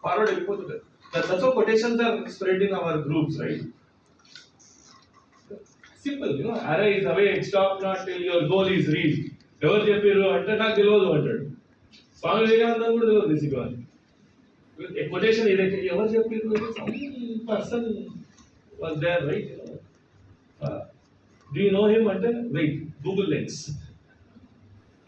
forward వెళ్ళిపోతుంది. That's how quotations are spread in our groups, right? Simple, array is away, stop not till your goal is reached. ఎవరు చెప్పారు అంటే నాకు తెలియదు అంటాడు. స్వామి వివేకానంద కూడా తెలియదు బేసిక్గా. కొటేషన్ ఏదైతే ఎవరు చెప్పారు, some person was there, right? Do you know him అంటే wait, Google Lens,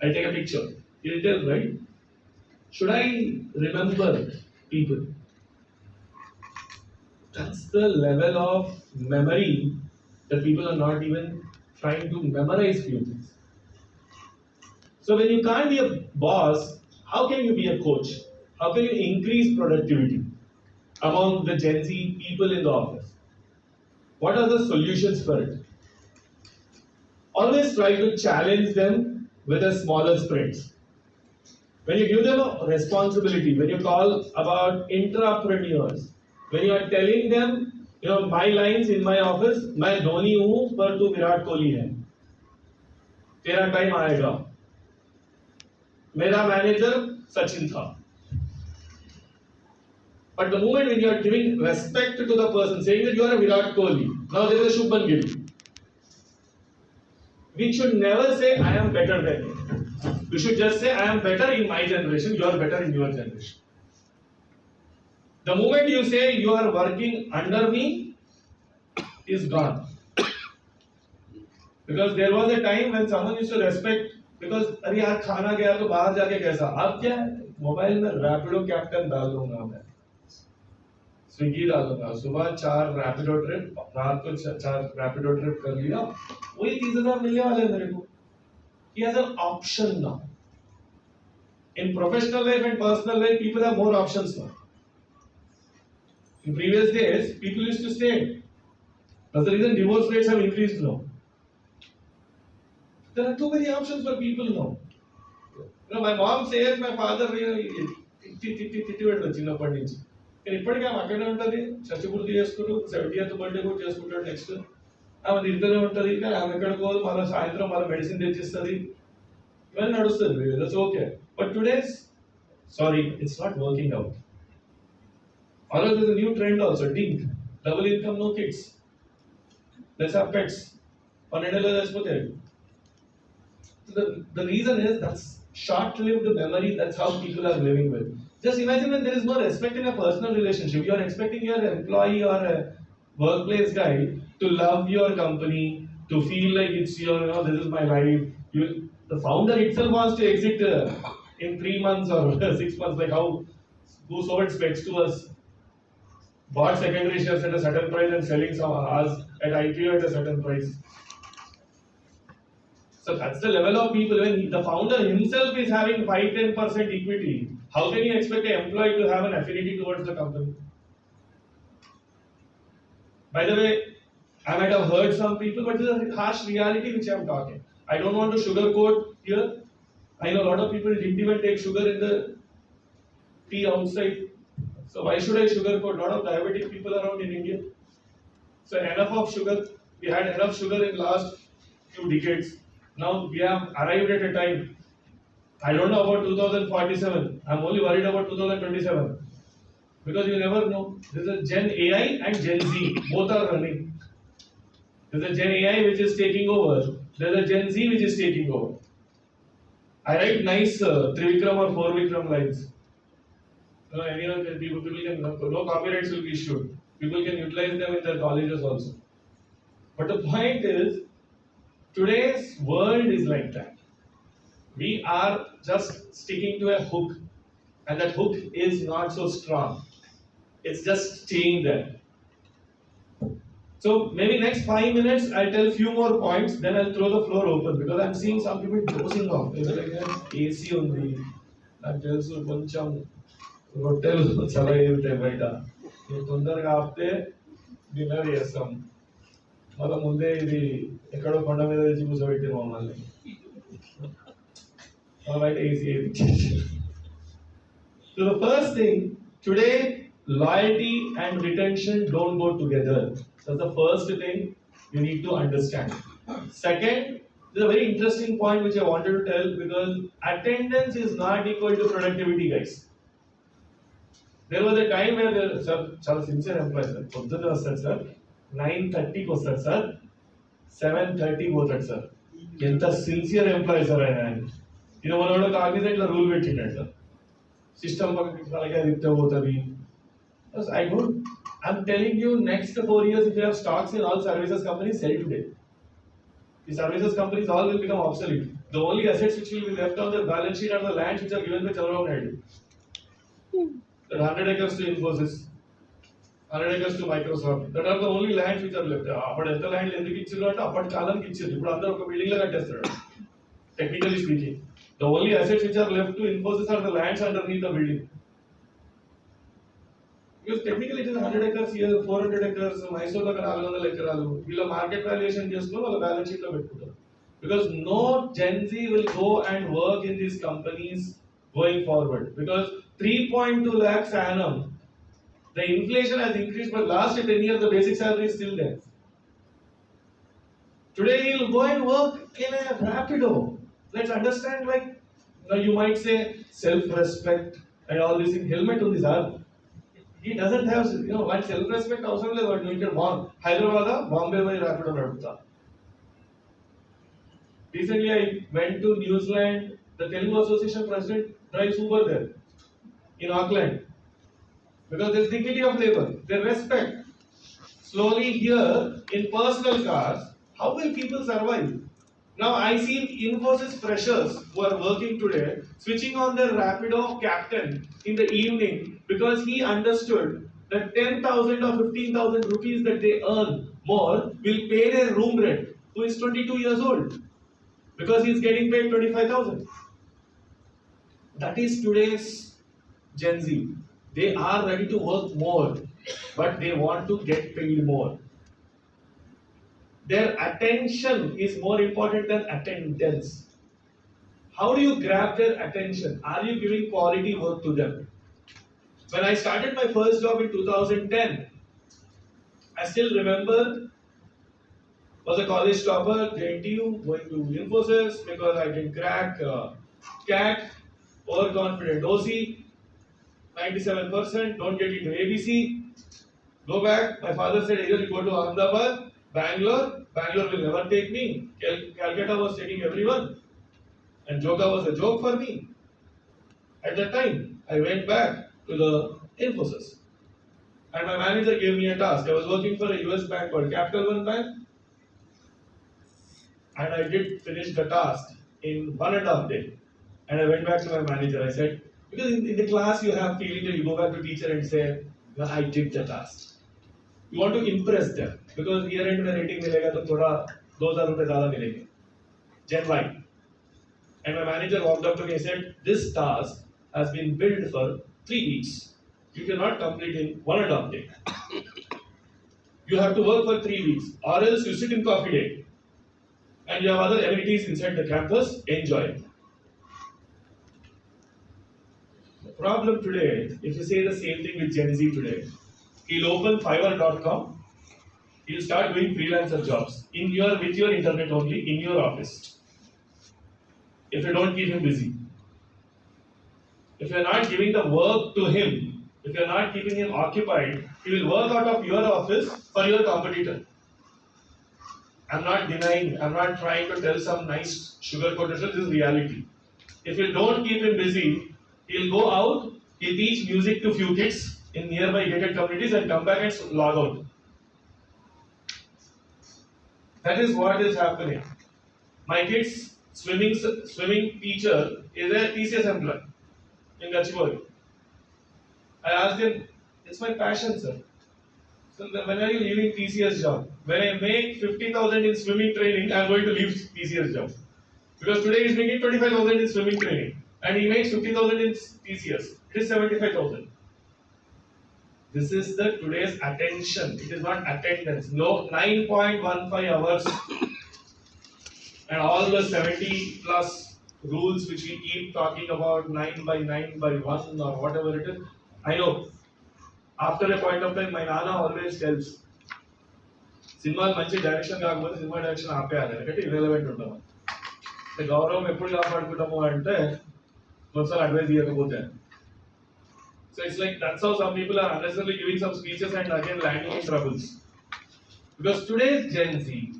I take a picture, he'll tell, right? Should I remember people? That's the level of memory that people are not even trying to memorize few things. So when you can't be a boss, how can you be a coach? How can you increase productivity among the Gen Z people in the office? What are the solutions for it? Always try to challenge them with a smaller sprints. When you give them a responsibility, when you call about intrapreneurs, when you are telling them, my lines in my office, मैं धोनी हूँ पर तू विराट कोहली है, तेरा time आएगा, मेरा manager Sachin था. But the moment when you are giving respect to the person, saying that you are a Virat Kohli, now there is a Shubman Gill. We should never say I am better than you. We should just say I am better in my generation, you are better in your generation. The moment you say you are working under me is gone. Because there was a time when someone used to respect, because अरे यार खाना गया तो बाहर जाके कैसा, अब क्या मोबाइल में रैपिडो कैप्टन डाल दूंगा, मैं स्विगी डाल दूंगा, सुबह 4 रैपिडो ट्रिप, रात को 4 रैपिडो ट्रिप कर लिया, वही 30,000 मिलने वाले मेरे को. He has an option now. In professional life and personal life, people have more options now. In previous days, people used to stay. That's the reason divorce rates have increased now. There are too many options for people now. My mom says my father చిన్నప్పటి నుంచి, కానీ ఇప్పటికీ ఆమె అక్కడే ఉంటుంది, చర్చ పూర్తి చేసుకుంటూ 70th బర్త్డే కూడా చేసుకుంటాడు. నెక్స్ట్ ఆమె తిరుగుతూనే ఉంటుంది, కానీ ఆమె ఎక్కడికి పోదు, మళ్ళీ సాయంత్రం మళ్ళీ మెడిసిన్ తెచ్చిస్తుంది, ఇవన్నీ నడుస్తుంది. That's okay. But today's sorry, it's not working out. Although there is a new trend also, DINK, double income, no kids. Let's have pets. The reason is that's short-lived memory, that's how people are living with. Just imagine when there is no respect in a personal relationship, you are expecting your employee or a workplace guy to love your company, to feel like it's your, this is my life. The founder itself wants to exit in 3 months or 6 months, like how who sold specs to us, bought secondary shares at a certain price and selling some ours at IPO at a certain price. So that's the level of people. When the founder himself is having 5-10% equity, how can you expect an employee to have an affinity towards the company? By the way, I might have heard some people, but this is a harsh reality which I am talking. I don't want to sugarcoat here. I know a lot of people didn't even take sugar in the tea outside. So why should I sugarcoat? A lot of diabetic people around in India. So enough of sugar. We had enough sugar in last few decades. Now we have arrived at a time. I don't know about 2047. I'm only worried about 2027. Because you never know. There's a Gen AI and Gen Z. Both are running. There's a Gen AI which is taking over. There's a Gen Z which is taking over. I write nice Trivikram or 4Vikram lines. Anyone can, people can, no copyrights will be issued. People can utilize them in their colleges also. But the point is, today's world is like that. We are just sticking to a hook, and that hook is not so strong. It's just staying there. So maybe next 5 minutes I'll tell few more points, then I'll throw the floor open because I'm seeing some people dozing off. It's like AC on the. That tells you కొంచెం రొట్టెలు చాలా ఏమిటాయి బయట, నువ్వు తొందరగా ఆపితే dinner చేస్తాం, మళ్ళీ ముందే ఇది ఎక్కడో కొండ మీద తెచ్చి కూర్చోబెట్టి మమ్మల్ని బయట AC. So the first thing, today loyalty and retention don't go together. That's the first thing you need to understand. Second, there's a very interesting point which I wanted to tell because attendance is not equal to productivity, guys. There was a time where sir, చాలా sincere employee sir, పొద్దున్నే వస్తాడు sir, 9:30కి వస్తాడు sir, 7:30 పోతాడు sir. ఎంత sincere employee sir ఆయన. ఇది మనోడు Cognizant లో రూల్ పెట్టిండాడు సార్, సిస్టమ్ పక్కకి అలాగే అది ఇస్తే పోతుంది. I don't. I'm telling you, next 4 years, if you have stocks in all services companies, sell today. The services companies all will become obsolete. The only assets which will be left on the balance sheet are the lands which are given by Charan Lakkaraju. That 100 acres to Infosys, 100 acres to Microsoft. That are the only lands which are left. But ఎంత land ఎందుకు ఇచ్చారు అంటే అప్పటి కాలానికి ఇచ్చారు. ఇప్పుడు అందరూ ఒక బిల్డింగ్ లో కట్టేస్తారు. Technically speaking, the only assets which are left to Infosys are the lands underneath the building. Because technically it is 100 acres here, 400 acres, Mysore దగ్గర 400 ఎకరాలు. వీళ్ళ మార్కెట్ వాల్యుయేషన్ చేసుకుని వాళ్ళ బ్యాలెన్స్ షీట్ లో పెట్టుకుంటారు. Because no Gen Z will go and work in these companies going forward. Because 3.2 lakhs annum, the inflation has increased, but last 10 years the basic salary is still there. Today you'll go and work in a Rapido. Let's understand, like, you might say self-respect and all these things. Helmet on this arm. He doesn't have, one self-respect అవసరం లేదు. వాడు ఇక్కడ హైదరాబాద్ బాంబే పోయి Rapido నడుపుతా. Recently I went to New Zealand. The Telugu Association president drives Uber there in Auckland because there's dignity of labor, there's respect. Slowly here in personal cars, how will people survive? Now I see Infosys freshers who are working today switching on their Rapido captain in the evening because he understood that 10,000 or 15,000 rupees that they earn more will pay their room rent, who is 22 years old, because he is getting paid 25,000. That is today's Gen Z. They are ready to work more, but they want to get paid more. Their attention is more important than attendance. How do you grab their attention? Are you giving quality work to them? When I started my first job in 2010, I still remember, was a college topper, JNTU, going to Infosys because I didn't crack CAT, overconfident OC, 97%, don't get into ABC, go back. My father said, either you go to Ahmedabad, Bangalore will never take me. Calcutta was taking everyone, and Joka was a joke for me. At that time, I went back to the Infosys, and my manager gave me a task. I was working for a US bank called Capital One Bank, and I did finish the task in 1.5 days. And I went back to my manager. I said, because in the class you have feeling that you go back to teacher and say, well, I did the task. You want to impress them because year end में rating मिलेगा तो थोड़ा 2,000 रुपए ज़्यादा मिलेंगे. Gen Y. And my manager walked up to me and said, this task has been billed for 3 weeks. You cannot complete in 1.5 days. You have to work for 3 weeks, or else you sit in coffee day. And you have other amenities inside the campus. Enjoy it. The problem today, if you say the same thing with Gen Z today, he'll open Fiverr.com. He'll start doing freelancer jobs with your internet only in your office. If you don't keep him busy, if you're not giving the work to him, if you're not keeping him occupied, he will work out of your office for your competitor. I'm not denying. I'm not trying to tell some nice sugar-coated stuff. This is reality. If you don't keep him busy, he'll go out. He'll teach music to few kids in nearby gated communities and come back and log out. That is what is happening. My kid's swimming teacher is a TCS employee in Gachibowli. I asked him, it's my passion, sir. So when are you leaving TCS job? When I make 50,000 in swimming training, I am going to leave TCS job. Because today he is making 25,000 in swimming training and he makes 50,000 in TCS. It is 75,000. This is the today's attention. It is not attendance. No, 9.15 hours and all the 70 plus rules which we keep talking about, 9 by 9 by 1 or whatever it is. I know. After a point of time, my Nana always tells, cinema మంచి direction కాకపోతే cinema direction ఆపేయాలి, ఎందుకంటే irrelevant ఉంటాము. గౌరవం ఎప్పుడు కాపాడుకుంటాము అంటే ఒకసారి advice ఇవ్వకపోతే. So it's like that's how some people are unnecessarily giving some speeches and again landing in troubles. Because today's Gen Z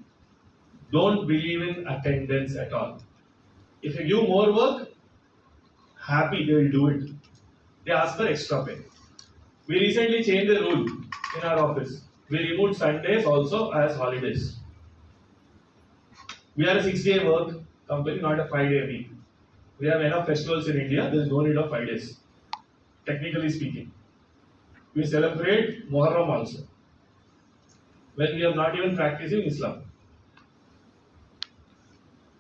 don't believe in attendance at all. If you give more work, happy they will do it. They ask for extra pay. We recently changed the rule in our office. We removed Sundays also as holidays. We are a 6-day work company, not a 5-day week. We have enough festivals in India, there is no need of 5 days. Technically speaking. We celebrate Muharram also. When we are not even practicing Islam.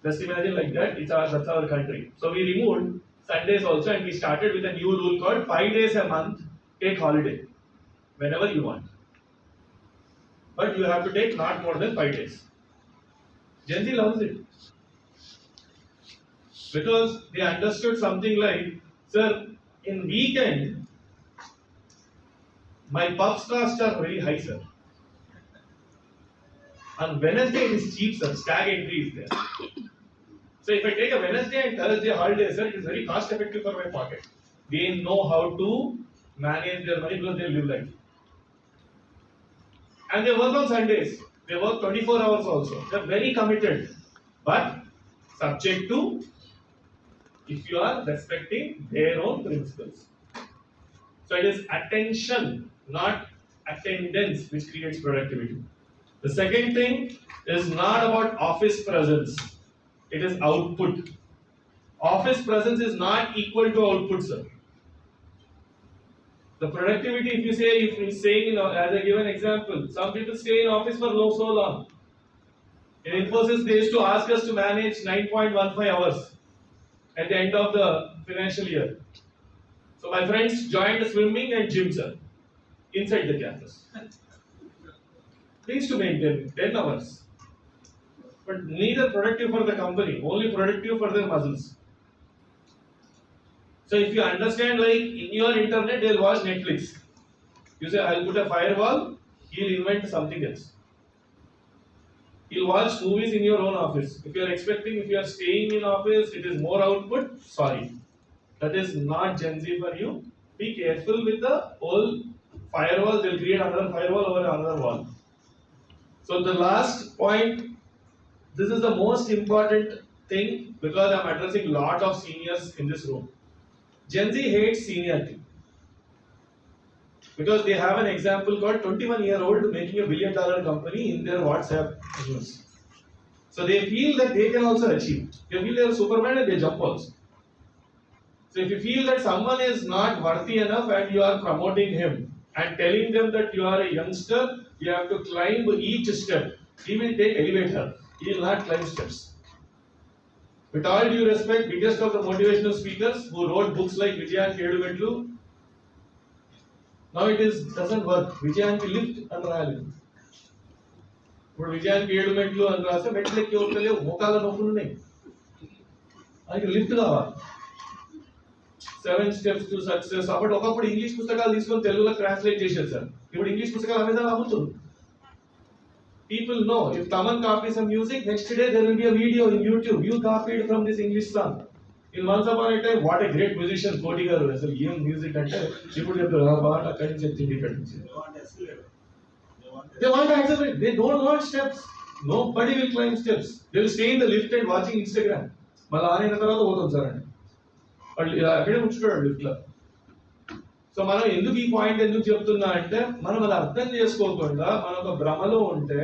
Just imagine like that, that's our country. So we removed Sundays also and we started with a new rule called 5 days a month, take holiday. Whenever you want. But you have to take not more than 5 days. Gen Z loves it. Because they understood something like, sir, in weekend, my pubs costs are very high, sir. On Wednesday it is cheap, sir. Stag entry is there. So if I take a Wednesday and Thursday holiday, sir, it is very cost effective for my pocket. They know how to manage their money because they live life. And they work on Sundays. They work 24 hours also. They are very committed. But subject to if you are respecting their own principles. So it is attention, not attendance, which creates productivity. The second thing is not about office presence. It is output. Office presence is not equal to output, sir. The productivity, if you say, as I give an example, some people stay in office for so long. In Infosys, they used to ask us to manage 9.15 hours at the end of the financial year. So my friends joined swimming and gym, sir, inside the campus. They used to maintain 10 hours. But neither productive for the company, only productive for their muscles. So if you understand, like in your internet, they'll watch Netflix. You say, I'll put a firewall, he'll invent something else. He'll watch movies in your own office. If you are staying in office, it is more output, sorry. That is not Gen Z for you. Be careful with the whole firewall, they'll create another firewall over another wall. So the last point, this is the most important thing because I'm addressing a lot of seniors in this room. Gen Z hates seniority because they have an example called 21-year-old making $1 billion company in their WhatsApp news. So they feel that they can also achieve. They feel they are Superman and they jump also. So if you feel that someone is not worthy enough and you are promoting him and telling them that you are a youngster, you have to climb each step. He will take elevator. He will not climb steps. With all due respect, biggest of the motivational speakers who wrote books like Vijayan Kedumetlu, now it doesn't work. Vijayan ki lift and rally. But Vijayan Kedumetlu and rasa metle ki ortale mokala nokulu nahi. I can lift kaava. 7 steps to success. But okappudu English pustakalalu తీసుకొని తెలుగులో translate చేశారు sir. ఇప్పుడు English పుస్తకాలు Amazon అమ్ముతున్నారు. People know if Taman copies some music, next day there will be a video in YouTube. You copied from this English song. In once upon a time, what a great musician, Kodi garu. Asal em music ante ippudu cheptaru aa paata akkadi nunchi ettindi ikkadi nunchi. They want to accelerate. They don't want steps. Nobody will climb steps. They will stay in the lift and watching Instagram. Malla aanina tarvata పోతాం sir అంటే. వాళ్ళు అక్కడే కూర్చుంటాడు lift లో. So మనం ఎందుకు ఈ point ఎందుకు చెప్తున్నా అంటే మనం అది అర్థం చేసుకోకుండా మనం ఒక భ్రమలో ఉంటే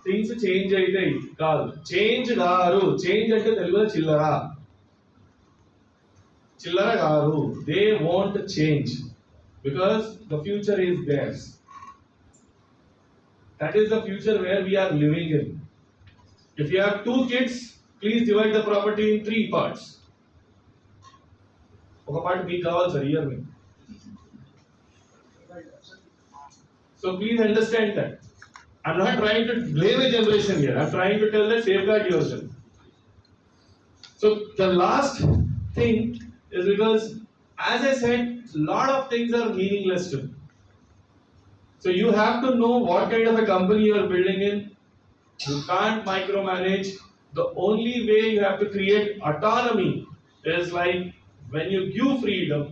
థింగ్స్ చేంజ్ అవుతాయి కాదు. చేంజ్ గారు. చేంజ్ అంటే తెలుగులో చిల్లర. చిల్లర గారు. They want change because the future is theirs. That is the future where we are living in. If you have 2 kids, please divide the property in 3 parts. ఒక part మీకు కావాలి సార్ ఇయర్ మీకు. So please understand that. I'm not trying to blame a generation here. I'm trying to tell that safeguard yourself. So the last thing is because, as I said, a lot of things are meaningless to me. So you have to know what kind of a company you are building in. You can't micromanage. The only way you have to create autonomy is like when you give freedom,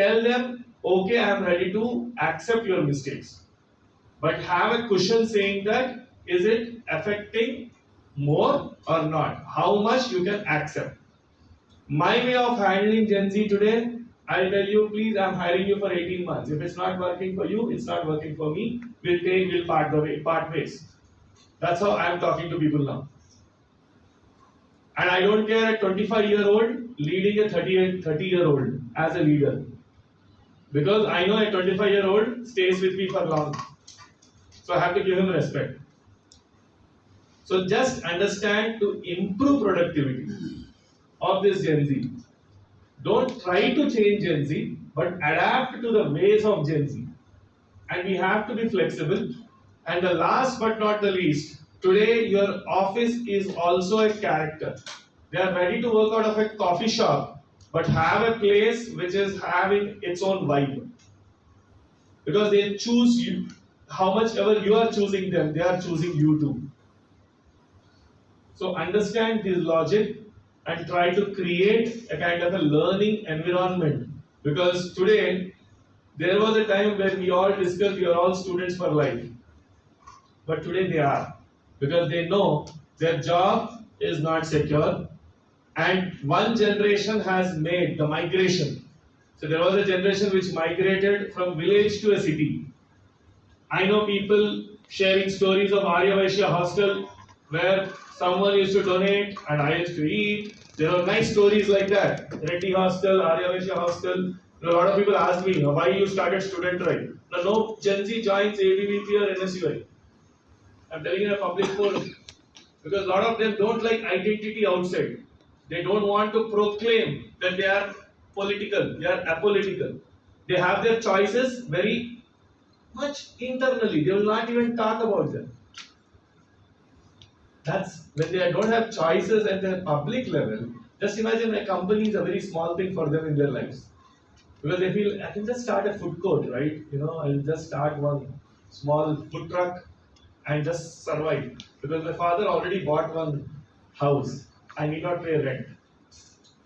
tell them okay, I am ready to accept your mistakes. But have a cushion saying that is it affecting more or not? How much you can accept. My way of handling Gen Z today, I'll tell you, please, I'm hiring you for 18 months. If it's not working for you, it's not working for me. We'll part ways. That's how I'm talking to people now. And I don't care a 25-year-old leading a 30-year-old as a leader. Because I know a 25-year-old stays with me for long. So I have to give him respect. So just understand to improve productivity of this Gen Z. Don't try to change Gen Z, but adapt to the ways of Gen Z. And we have to be flexible. And the last but not the least, today your office is also a character. They are ready to work out of a coffee shop, but have a place which is having its own vibe. Because they choose you. How much ever you are choosing them, they are choosing you too. So understand this logic and try to create a kind of a learning environment. Because today, there was a time when we all discussed we are all students for life. But today they are. Because they know their job is not secure. And one generation has made the migration. So there was a generation which migrated from village to a city. I know people sharing stories of Arya Vaishya hostel where someone used to donate and I used to eat. There are nice stories like that. Reddy hostel, Arya Vaishya hostel. A lot of people ask me why you started student right. No Gen Z joins ABVP or NSUI. I'm telling you in a public forum. Because a lot of them don't like identity outside. They don't want to proclaim that they are political, they are apolitical. They have their choices very much internally. They will not even talk about them. That's when they don't have choices at the public level. Just imagine a company is a very small thing for them in their lives. Because they feel, I can just start a food court, right? I'll just start one small food truck and just survive. Because my father already bought one house. I need not pay rent.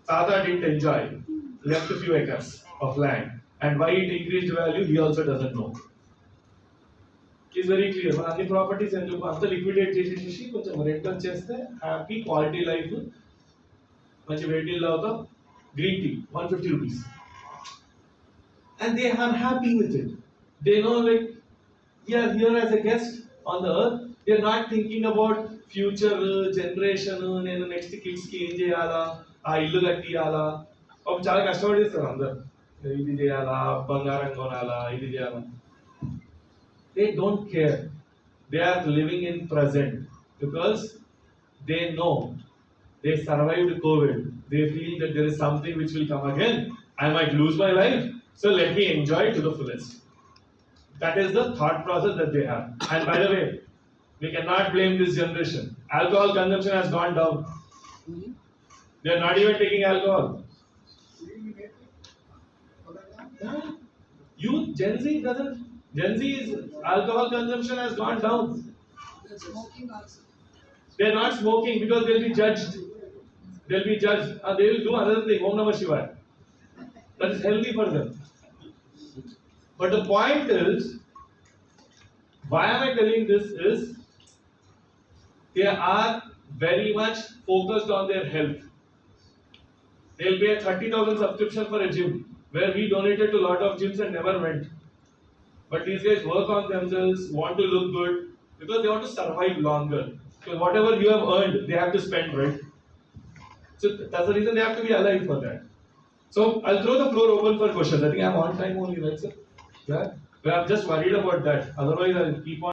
Tata didn't enjoy. Left a few acres of land. And why it increased value, he also doesn't know. Is very clear. అన్ని properties ఎందుకు అంత liquidate చేసేసి కొంచెం rent వచ్చేస్తే happy quality life మంచి వేడి నీళ్ళు తాగుతాం green tea 150 rupees. And they are happy with it. They know like we are here as a guest on the earth. They are not thinking about future generation. నేను next kids కి ఏం చేయాలా ఆ ఇల్లు కట్టియాలా చాలా కష్టపడిస్తారు అందరు ఇది చేయాలా బంగారం కొనాలా ఇది చేయాలా. They don't care. They are living in present because they know they survived COVID. They feel that there is something which will come again. I might lose my life, so let me enjoy to the fullest. That is the thought process that they have. And by the way, we cannot blame this generation. Alcohol consumption has gone down. They are not even taking alcohol. Youth, Gen Z doesn't. Gen Z's alcohol consumption has gone down. They are not smoking because they'll be judged. They'll be judged. They will do another thing. Om Namah Shivaya. That is healthy for them. But the point is, why am I telling this is, they are very much focused on their health. They'll pay a 30,000 subscription for a gym, where we donated to a lot of gyms and never went. But these guys work on themselves, want to look good, because they want to survive longer. So whatever you have earned, they have to spend, right? So that's the reason they have to be alive for that. So I'll throw the floor open for questions. I think I'm on time only, right, sir? Yeah? But I'm just worried about that. Otherwise, I'll keep on.